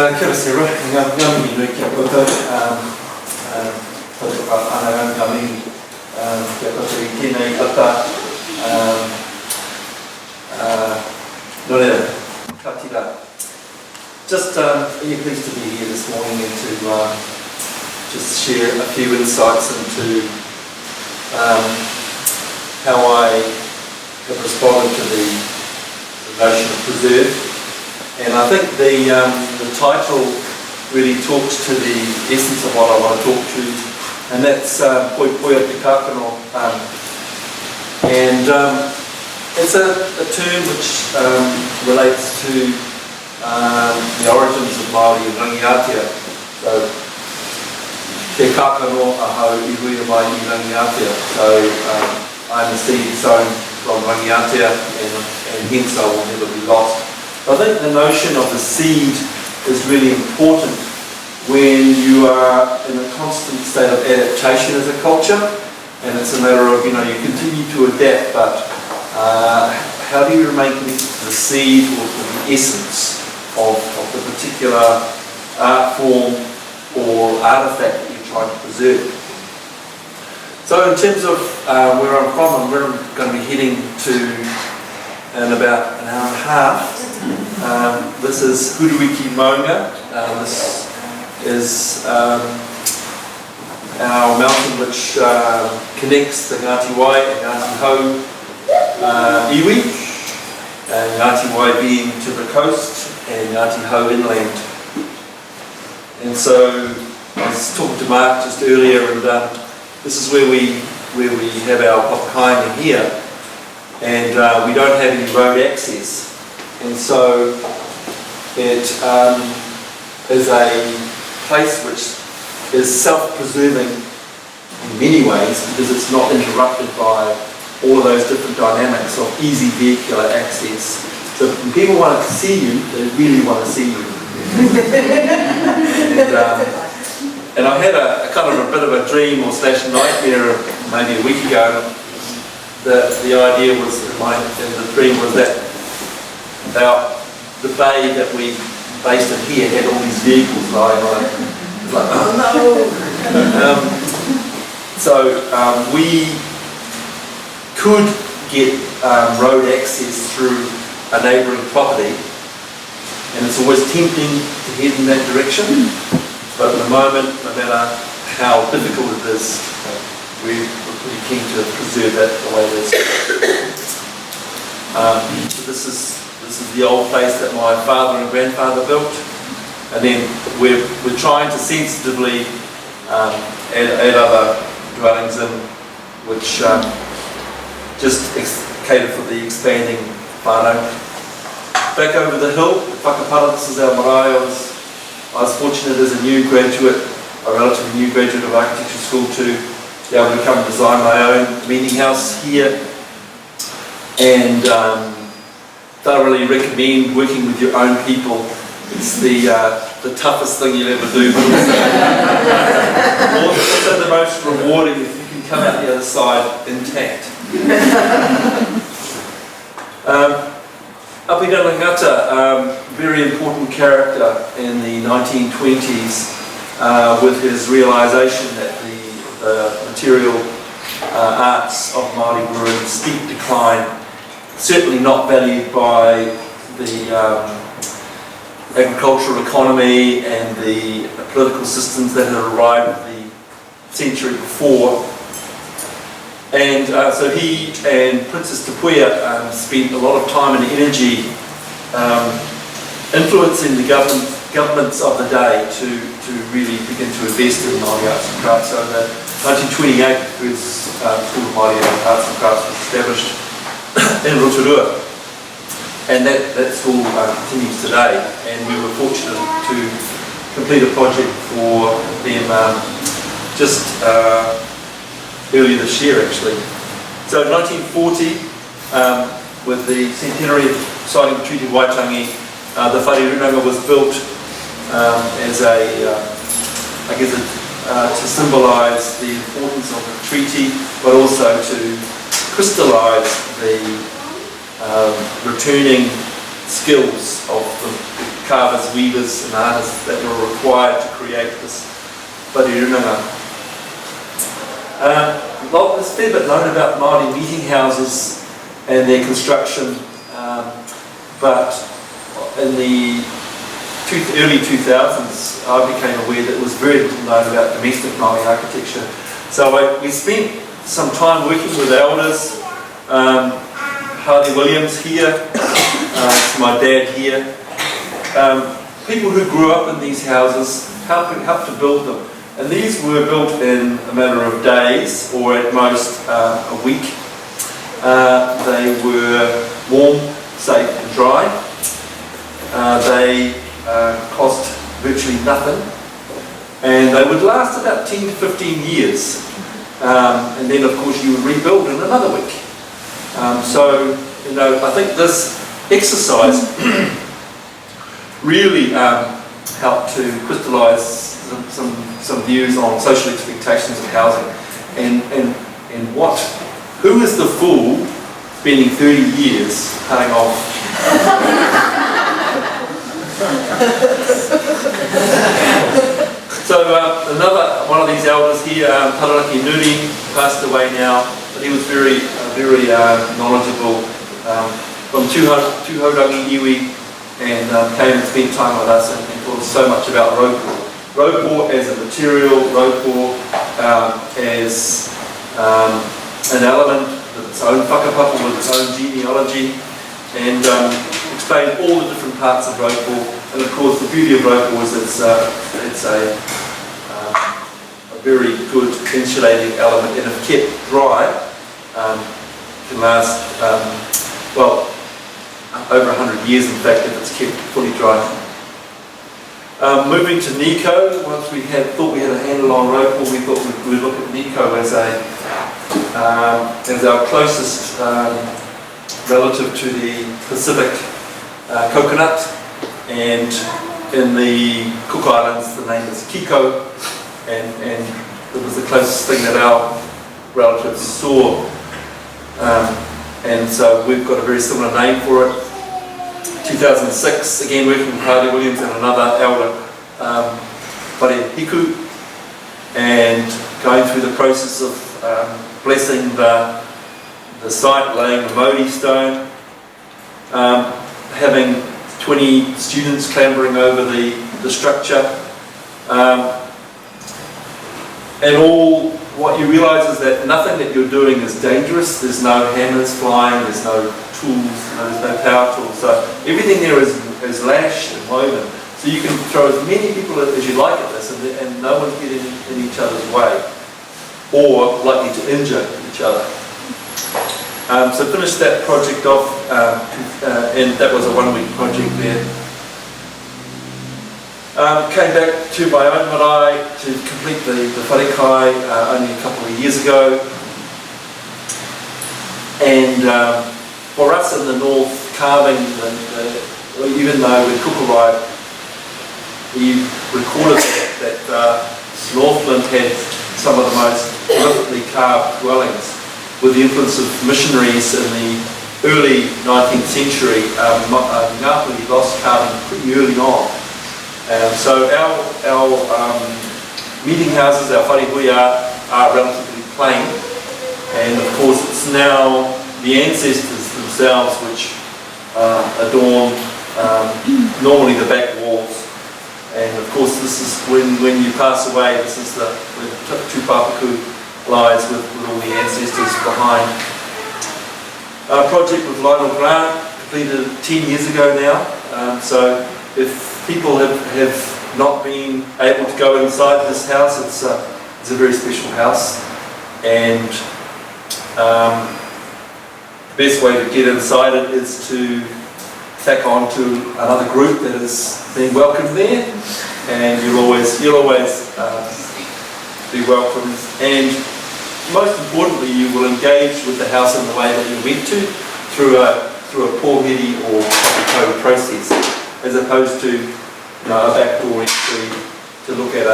Kia ora Sarah, ngā mihi kia koutou, tautu ana ngā mihi kia koutou I tēnei kata, no reira, ka tira. Just really pleased to be here this morning and to just share a few insights into how I have responded to the notion of preserve. And I think the title really talks to the essence of what I want to talk to, and that's Poi Poi Te Kākano. And it's a term which relates to the origins of Māori and Rangiatea. So, Te Kākano ahau I ruia mai I Rangiatea. So, I'm a seed sown from Rangiatea, and hence I will never be lost. I think the notion of the seed is really important when you are in a constant state of adaptation as a culture, and it's a matter of, you continue to adapt, but how do you remain connected to the seed or to the essence of the particular art form or artifact that you're trying to preserve? So in terms of where I'm from and where I'm going to be heading to in about an hour and a half, this is Huruiki Maunga. This is our mountain which connects the Ngāti Wai and Ngāti Hau iwi, and Ngāti Wai being to the coast and Ngāti Hau inland. And so I was talking to Mark just earlier, and this is where we have our papakainga here. And we don't have any road access, and so it is a place which is self-preserving in many ways because it's not interrupted by all of those different dynamics of easy vehicular access. So when people want to see you, they really want to see you. And I had a kind of a bit of a dream or slash nightmare maybe a week ago. The idea was, the dream was that the bay that we based in here had all these vehicles lying on it. It's like, oh no! So we could get road access through a neighbouring property, and it's always tempting to head in that direction, but at the moment, no matter how difficult it is, we're pretty keen to preserve that the way it is. So this is the old place that my father and grandfather built, and then we're trying to sensitively add other dwellings in, which just cater for the expanding whānau. Back over the hill, Whakapara, this is our marae. I was fortunate as a new graduate, a relatively new graduate of architecture school, to be able to come and design my own meeting house here, and thoroughly recommend working with your own people. It's the toughest thing you'll ever do, but also the most rewarding if you can come out the other side intact. Apira Langata, very important character in the 1920s with his realisation that the material arts of Māori were in steep decline, certainly not valued by the agricultural economy and the political systems that had arrived the century before. And so he and Princess Tupuia spent a lot of time and energy influencing the governments of the day to really begin to invest in Māori arts and crafts. So the 1928 was called Māori Arts and Crafts was established in Rotorua. And that school continues today, and we were fortunate to complete a project for them just earlier this year actually. So in 1940, with the centenary of signing the Treaty of Waitangi, the whareurunga was built as I guess to symbolise the importance of the treaty, but also to crystallise the returning skills of the carvers, weavers and artists that were required to create this whareurunga. There's a fair bit known about Māori meeting houses and their construction, but in the early 2000s I became aware that it was very little known about domestic Māori architecture. So we spent some time working with elders, Harley Williams here, my dad here, people who grew up in these houses, helped to build them. And these were built in a matter of days, or at most a week. They were warm, safe and dry. They cost virtually nothing. And they would last about 10 to 15 years. And then of course you would rebuild in another week. So, you know, I think this exercise really helped to crystallise some views on social expectations of housing and who is the fool spending 30 years cutting off So another one of these elders here, Taranaki Nuri, passed away now, but he was very knowledgeable from Tūhaurangi iwi, and came and spent time with us and taught us so much about Raupo. Raupo as a material, Raupo as an element with its own whakapapa, with its own genealogy, and explained all the different parts of Raupo. And of course the beauty of Raupo is it's a very good insulating element, and if kept dry can last well over 100 years in fact if it's kept fully dry. Moving to Nico, once we thought we had a handle on Raupo, we thought we would look at Nico as our closest relative to the Pacific coconut, and in the Cook Islands the name is Kiko, and it was the closest thing that our relatives saw, and so we've got a very similar name for it. 2006, again working with Harley Williams and another elder, Hiku, and going through the process of blessing the site, laying the Maori stone, having 20 students clambering over the structure, and all what you realise is that nothing that you're doing is dangerous. There's no hammers flying, there's no tools, there's no power tools, so everything there is lashed and woven. So you can throw as many people as you like at this, and no one's getting in each other's way or likely to injure each other. So finished that project off, and that was a one-week project there. Came back to my own marae to complete the wharekai only a couple of years ago, and for us in the north, carving, even though in Kukurai we recorded that Northland had some of the most prolifically carved dwellings, with the influence of missionaries in the early 19th century. Ngāpuhi lost carving pretty early on. So our meeting houses, our wharehui are relatively plain, and of course it's now the ancestors themselves which adorn normally the back walls. And of course this is when you pass away, this is where Tūpapaku lies with all the ancestors behind. Our project with Lionel Grant completed 10 years ago now, so if people have not been able to go inside this house, it's a very special house, and best way to get inside it is to tack on to another group that is being welcomed there, and you'll always be welcomed. And most importantly, you will engage with the house in the way that you went to through a pōhiri or code process, as opposed to a backdoor entry to look at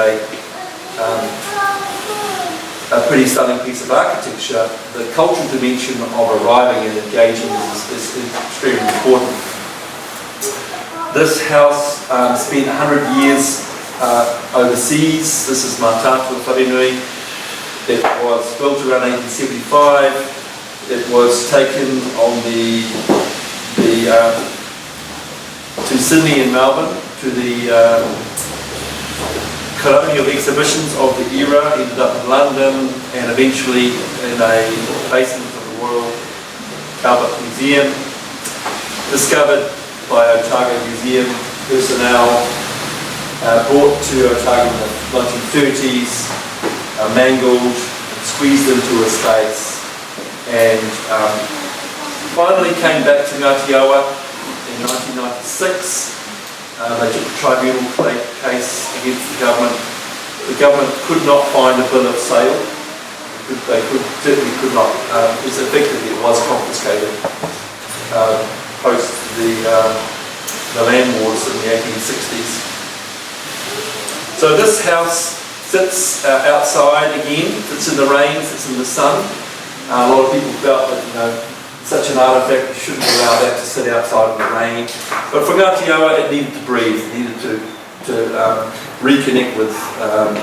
a pretty stunning piece of architecture. The cultural dimension of arriving and engaging is extremely important. This house spent 100 years overseas. This is Mātātua Wharenui. It was built around 1875. It was taken on to Sydney and Melbourne to the colonial exhibitions of the era, ended up in London and eventually in a basement of the Royal Albert Museum, discovered by Otago Museum personnel, brought to Otago in the 1930s, mangled, squeezed into a space, and finally came back to Ngāti-Awa in 1996. They took a tribunal case against the government. The government could not find a bill of sale. Certainly could not. Effectively, it was confiscated post the land wars in the 1860s. So this house sits outside again. It's in the rain. It's in the sun. A lot of people felt that such an artefact, you shouldn't allow that to sit outside in the rain. But for Ngāti-Awa, it needed to breathe. It needed to reconnect with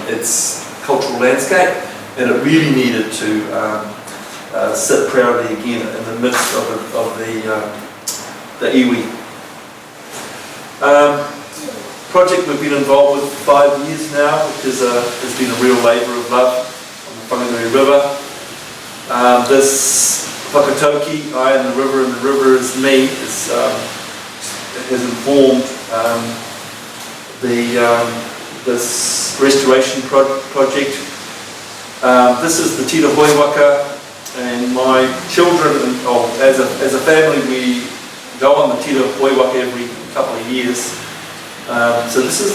its cultural landscape, and it really needed to sit proudly again in the midst of the iwi. Project we've been involved with for 5 years now, which has been a real labour of love on the Whanganui River. This whakatauki, I and the river and the river is me, has informed this restoration project. This is the Tira Hoiwaka, and my children, as a family, we go on the Tira Hoiwaka every couple of years. So this is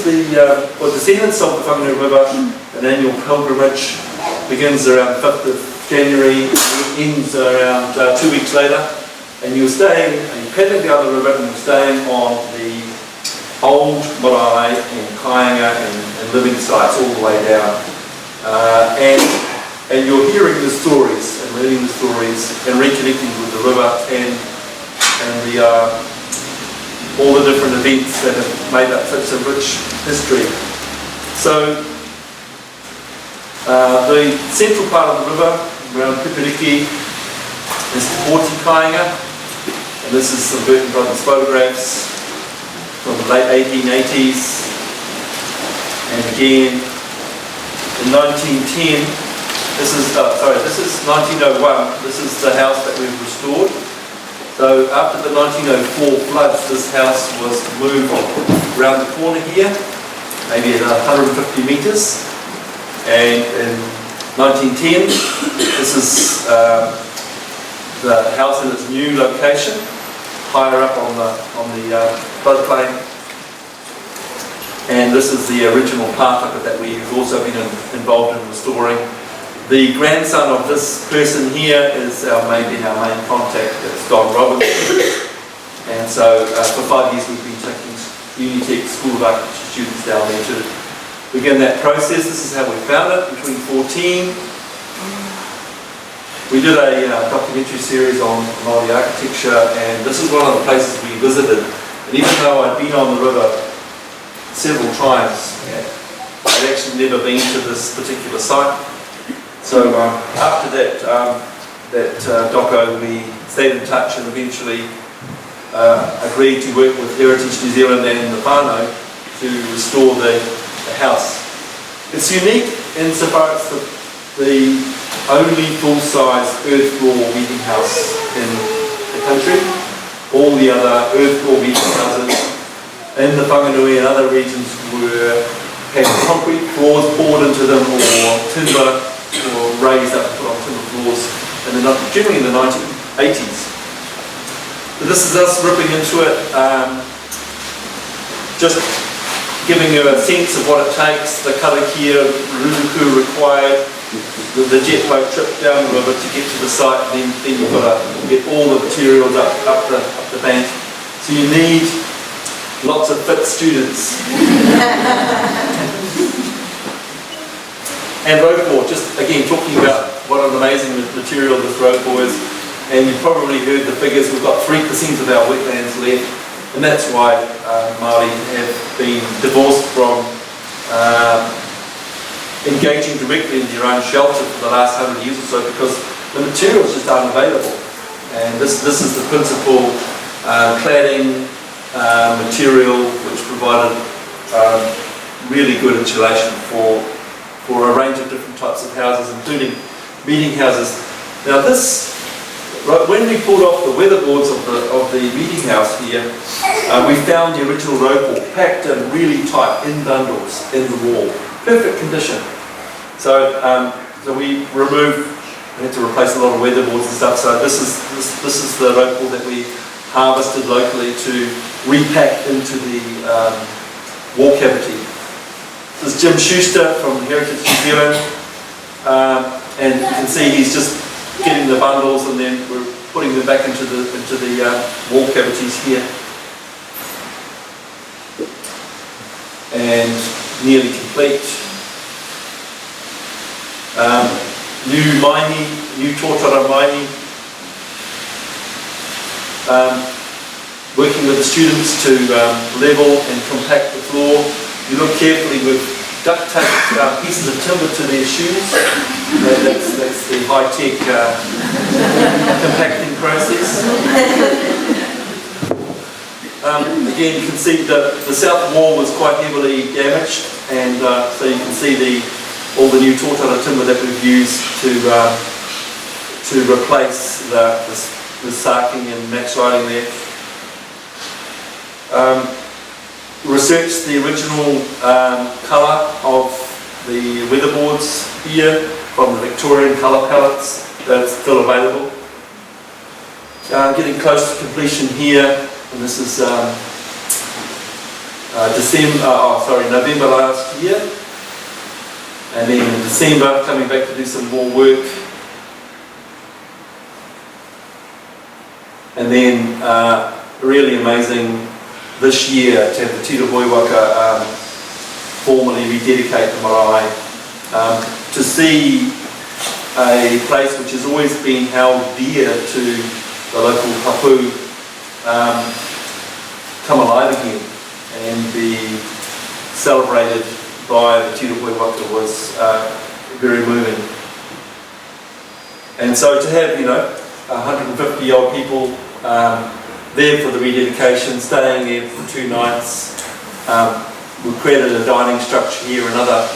for descendants of the Whanganui River, an annual pilgrimage, begins around 5th of January, ends around 2 weeks later, and you're paddling down the river and you're staying on the old marae and kāinga and living sites all the way down. And you're hearing the stories and reading the stories and reconnecting with the river and all the different events that have made up such a rich history. So the central part of the river, around Pipiriki, is the Pōti Kāinga, and this is some Burton Brothers photographs from the late 1880s. And again, in 1910, this is 1901, this is the house that we've restored. So after the 1904 floods, this house was moved around the corner here, maybe at 150 metres. And in 1910, this is the house in its new location, higher up on the floodplain. And this is the original pātaka that we've also been involved in restoring. The grandson of this person here is our main contact, it's Don Robinson. And so for 5 years we've been taking Unitec School of Architecture students down there to begin that process. This is how we found it in 2014. We did a documentary series on Māori architecture, and this is one of the places we visited. And even though I'd been on the river several times, I'd actually never been to this particular site. So after that doco, we stayed in touch and eventually agreed to work with Heritage New Zealand and the whānau to restore the house. It's unique insofar as the only full-size earth floor meeting house in the country. All the other earth floor meeting houses in the Whanganui and other regions had concrete floors poured into them, or timber, or raised up and put on timber floors, and generally in the 1980s. But this is us ripping into it, just giving you a sense of what it takes, the karakia, ruruku required, the jet boat trip down the river to get to the site, then you've got to get all the materials up the bank. So you need lots of fit students. And rope board, just again talking about what an amazing material this rope board is. And you've probably heard the figures, we've got 3% of our wetlands left, and that's why Māori have been divorced from engaging directly in their own shelter for the last 100 years or so, because the materials just aren't available. And this is the principal cladding material which provided really good insulation for a range of different types of houses, including meeting houses. Now this, when we pulled off the weatherboards of the meeting house here, we found the original rope board packed in really tight in bundles in the wall. Perfect condition. So we had to replace a lot of weatherboards and stuff. So this is the rope board that we harvested locally to repack into the wall cavity. This is Jim Schuster from Heritage New Zealand, and you can see he's just getting the bundles, and then we're putting them back into the wall cavities here. And nearly complete. New mahi, new tōtara mahi. Working with the students to level and compact the floor. You look carefully, with duct tape pieces of timber to their shoes. That's the high-tech compacting process. Again, you can see that the south wall was quite heavily damaged, and so you can see all the new tōtara timber that we've used to replace the sarking and max riding there. Researched the original colour of the weatherboards here from the Victorian colour palettes that's still available. Getting close to completion here, and this is November last year, and then in December coming back to do some more work, and then really amazing this year to have the Tira Hoiwaka formally rededicate the marae, to see a place which has always been held dear to the local hapu come alive again and be celebrated by the Tira Hoiwaka was very moving. And so to have 150 odd people there for the rededication, staying there for 2 nights. We created a dining structure here and other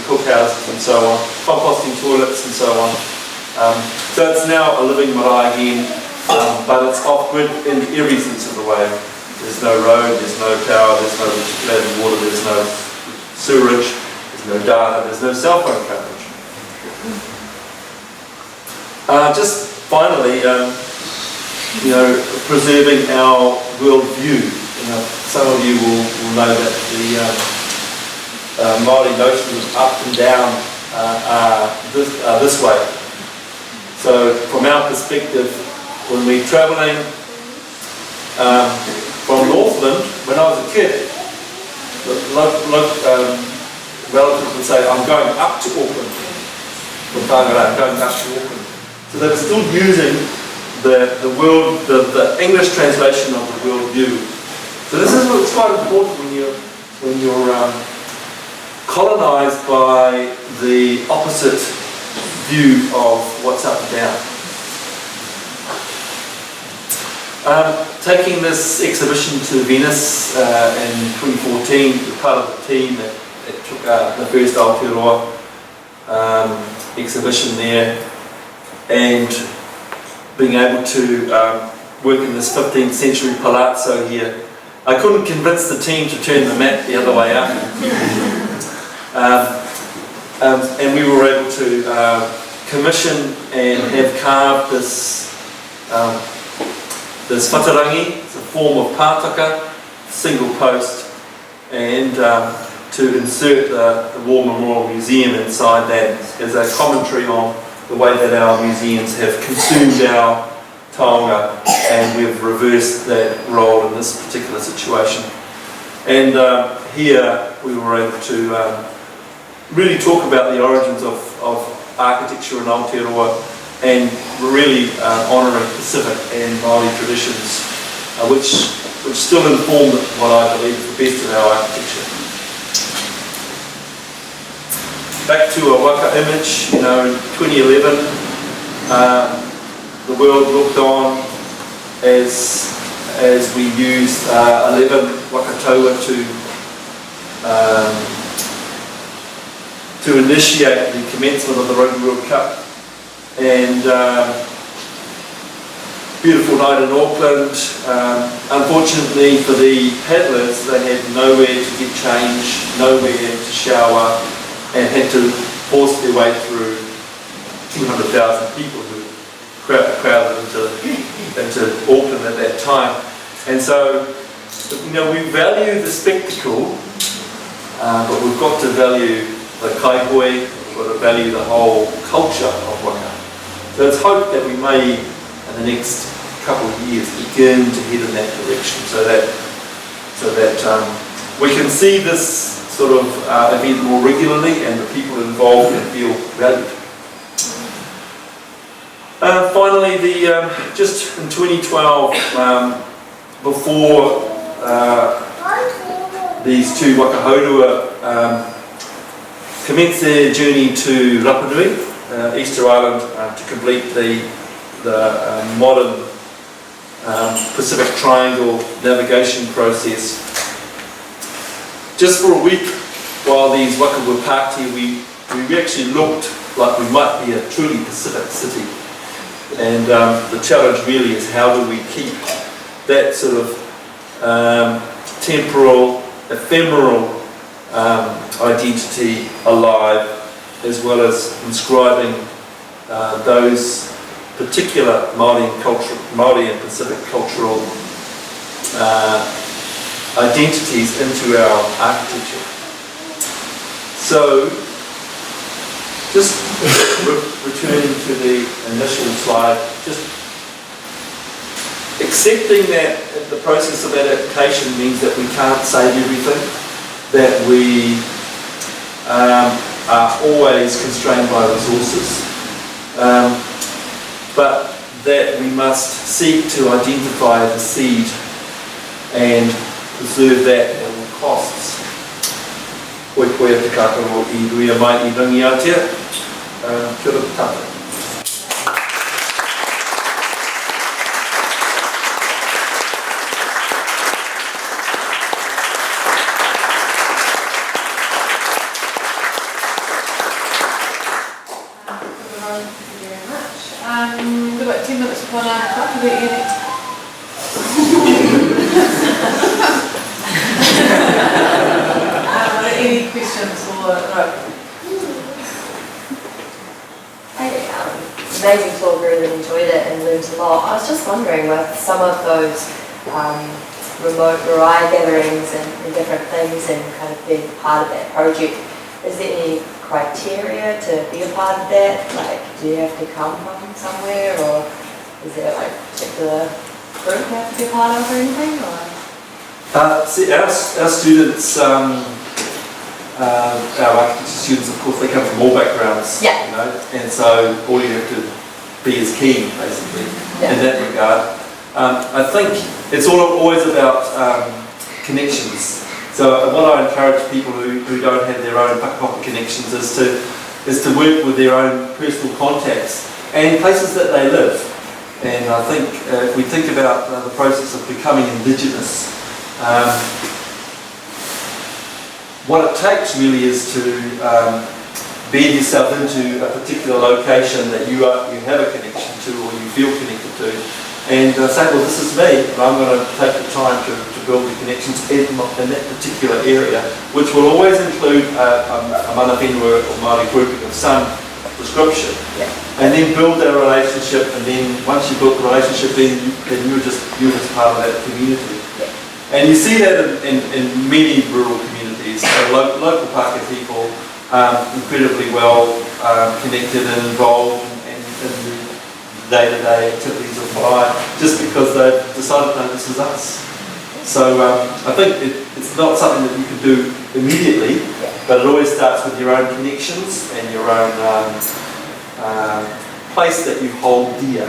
cookhouses and so on, composting toilets and so on. So it's now a living marae again, but it's off-grid in every sense of the way. There's no road, there's no power, there's no recirculated water, there's no sewerage, there's no data, there's no cell phone coverage. Just finally, preserving our world view. Some of you will know that the Māori notion of up and down are this way. So from our perspective, when we're travelling from Northland, when I was a kid, relatives would say, I'm going up to Auckland. From Whangarei, I'm going up to Auckland. So they were still using the English translation of the world view. So this is what's quite important when you're colonised by the opposite view of what's up and down. Taking this exhibition to Venice in 2014, part of the team that took the first Aotearoa exhibition there, and being able to work in this 15th century palazzo here. I couldn't convince the team to turn the map the other way up. And we were able to commission and have carved this There's whatarangi, it's a form of pātaka, single post, and to insert the War Memorial Museum inside that is a commentary on the way that our museums have consumed our taonga, and we've reversed that role in this particular situation. And here we were able to really talk about the origins of architecture in Aotearoa, and really honouring Pacific and Māori traditions, which still inform what I believe is the best of our architecture. Back to a waka image, in 2011, the world looked on as we used 11 wakataua to initiate the commencement of the Rugby World Cup. And beautiful night in Auckland. Unfortunately for the paddlers, they had nowhere to get change, nowhere to shower, and had to force their way through 200,000 people who crowded into Auckland at that time. And so, we value the spectacle, but we've got to value the kaihoi, we've got to value the whole culture of waka. So it's hoped that we may, in the next couple of years, begin to head in that direction, so that we can see this sort of event more regularly, and the people involved can feel valued. Finally, just in 2012, before these two wakahaurua commenced their journey to Rapa Nui, Easter Island, to complete the modern Pacific Triangle navigation process. Just for a week, while these waka were parked here, we actually looked like we might be a truly Pacific city. And the challenge really is, how do we keep that sort of temporal, ephemeral identity alive, as well as inscribing those particular Māori and Pacific cultural identities into our architecture. So, just returning to the initial slide, just accepting that the process of adaptation means that we can't save everything, that we are always constrained by resources, but that we must seek to identify the seed and preserve that at all costs. Koe koe te kākaro I ruia mai I rangiatia. Kia ora tātou. Thank you very much. We've got 10 minutes before 9 o'clock. Any questions or no? Amazing talk, really enjoyed it and learned a lot. I was just wondering, with some of those remote Mariah gatherings and different things and kind of being part of that project, is there any criteria to be a part of that? Like, do you have to come from somewhere, or is there like a particular group you have to be a part of or anything? Or? See, our students, our architecture students, of course, they come from all backgrounds, yeah. And so all you have to be is keen, basically, in that regard. I think it's always about connections. So what I encourage people who don't have their own whakapapa connections is to work with their own personal contacts and places that they live. And I think if we think about the process of becoming Indigenous, what it takes really is to bed yourself into a particular location that you have a connection to, or you feel connected to, and say, well, this is me, and I'm going to take the time to build the connections in that particular area, which will always include a mana whenua or Māori grouping of some description. Yeah. And then build that relationship, and then once you build the relationship, then you're just part of that community. Yeah. And you see that in many rural communities. So local Pākehā people incredibly well connected and involved in the day-to-day activities of life, just because they've decided, no, this is us. So I think it's not something that you can do immediately, but it always starts with your own connections and your own place that you hold dear.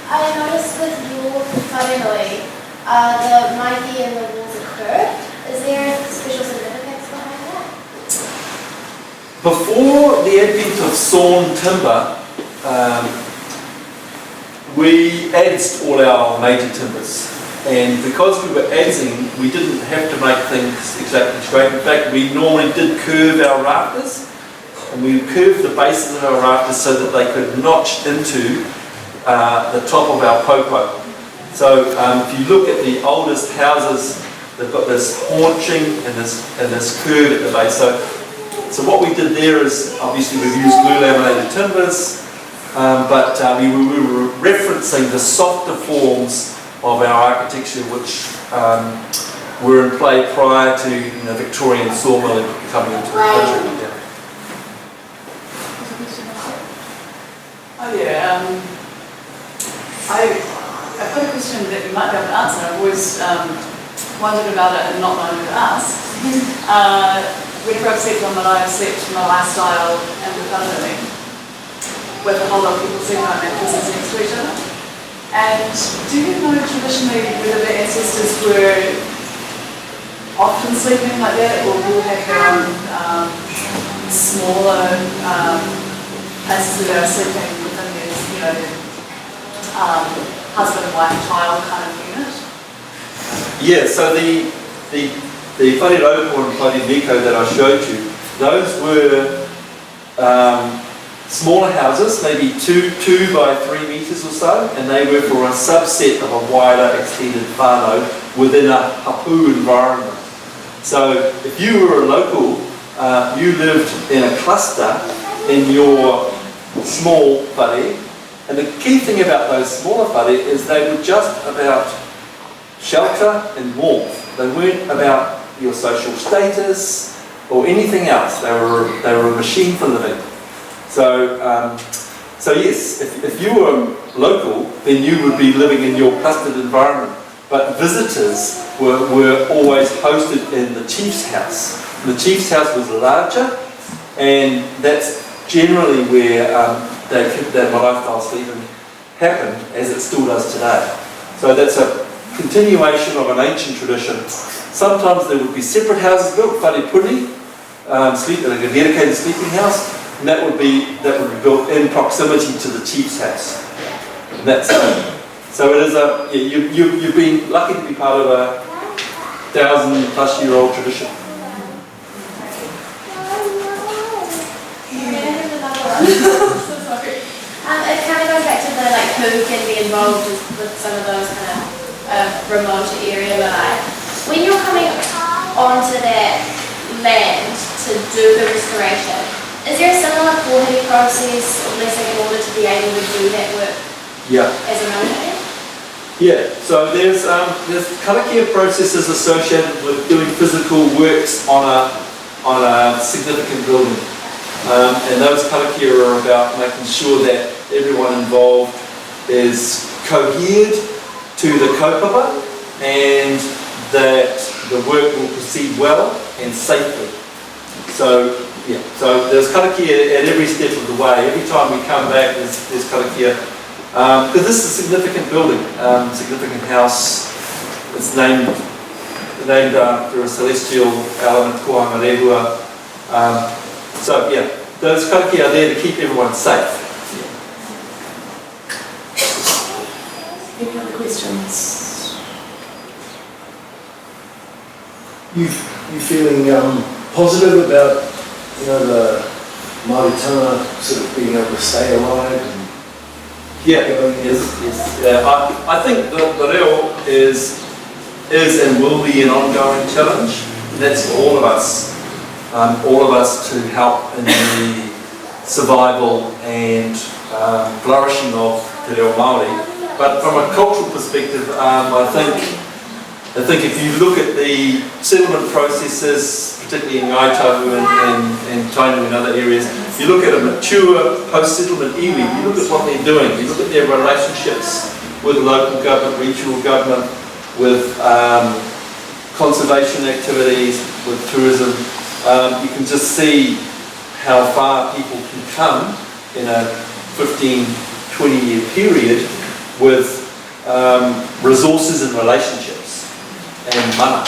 I noticed with your whānui, the mahi and the walls are curved. Is there a special significance behind that? Before the advent of sawn timber, we adzed all our major timbers. And because we were adzing, we didn't have to make things exactly straight. In fact, we normally did curve our rafters, and we curved the bases of our rafters so that they could notch into the top of our popo. So if you look at the oldest houses, they've got this haunching and this curve at the base. So what we did there is, obviously we've used glue laminated timbers, but we were referencing the softer forms of our architecture, which were in play prior to Victorian sawmilling coming into the country. Yeah. Oh yeah, I've got a question that you might be able to answer. I've always wondered about it and not known who to ask. Whenever I've slept on Marae, I've slept my lifestyle and the whānui, with a whole lot of people sleeping like mattresses next to each other. And do you know traditionally whether the ancestors were often sleeping like that, or will have their own smaller places where they're sleeping within their, husband, wife, child kind of unit? Yeah, so the whare raupo and whare meko that I showed you, those were smaller houses, maybe 2 by 3 metres or so, and they were for a subset of a wider extended whānau within a hapu environment. So if you were a local, you lived in a cluster in your small whare, and the key thing about those smaller whare is they were just about shelter and warmth. They weren't about your social status or anything else. They were a machine for living. So yes, if you were local, then you would be living in your clustered environment. But visitors were always hosted in the chief's house. The chief's house was larger, and that's generally where that lifestyle sleeping happened, as it still does today. So that's a continuation of an ancient tradition. Sometimes there would be separate houses built, whare puri, like a dedicated sleeping house, and that would be built in proximity to the chief's house. And that's so it is you've been lucky to be part of a 1,000-plus-year-old tradition. It kind of goes back to the who can be involved with some of those kind of remote area marae. When you're coming onto that land to do the restoration, is there a similar kōhiri process or blessing in order to be able to do that work? Yeah. As a marae? Yeah. So there's karakia processes associated with doing physical works on a significant building. And those karakia are about making sure that everyone involved is cohered to the kaupapa and that the work will proceed well and safely. So yeah, so there's karakia at every step of the way. Every time we come back, there's karakia. Because this is a significant building, significant house. It's named after a celestial element, Kohanga Rehua. So yeah, those karakia are there to keep everyone safe. Any other questions? You feeling positive about the Māori tana sort of being able to stay alive? Yes. I think the reo is and will be an ongoing challenge. that's for all of us to help in the survival and flourishing of Te Reo Māori. But from a cultural perspective, I think if you look at the settlement processes, particularly in Ngaito and Tainu and other areas, you look at a mature post-settlement iwi, you look at what they're doing, you look at their relationships with local government, regional government, with conservation activities, with tourism. You can just see how far people can come in a 15, 20-year period with resources and relationships and mana.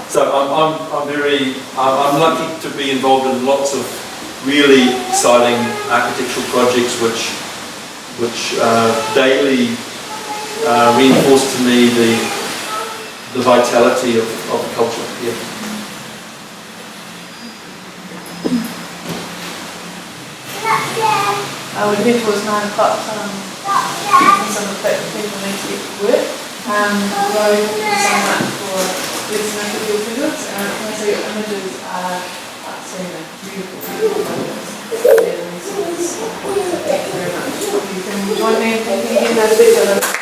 So I'm lucky to be involved in lots of really exciting architectural projects which daily reinforce to me the vitality of the culture. Yeah. We're heading towards 9 o'clock, some of the people need to get to work. Although thank you so much for listening to your videos. Also your images are outstanding, beautiful photos. Thank you very much. You can join me in thanking again those videos.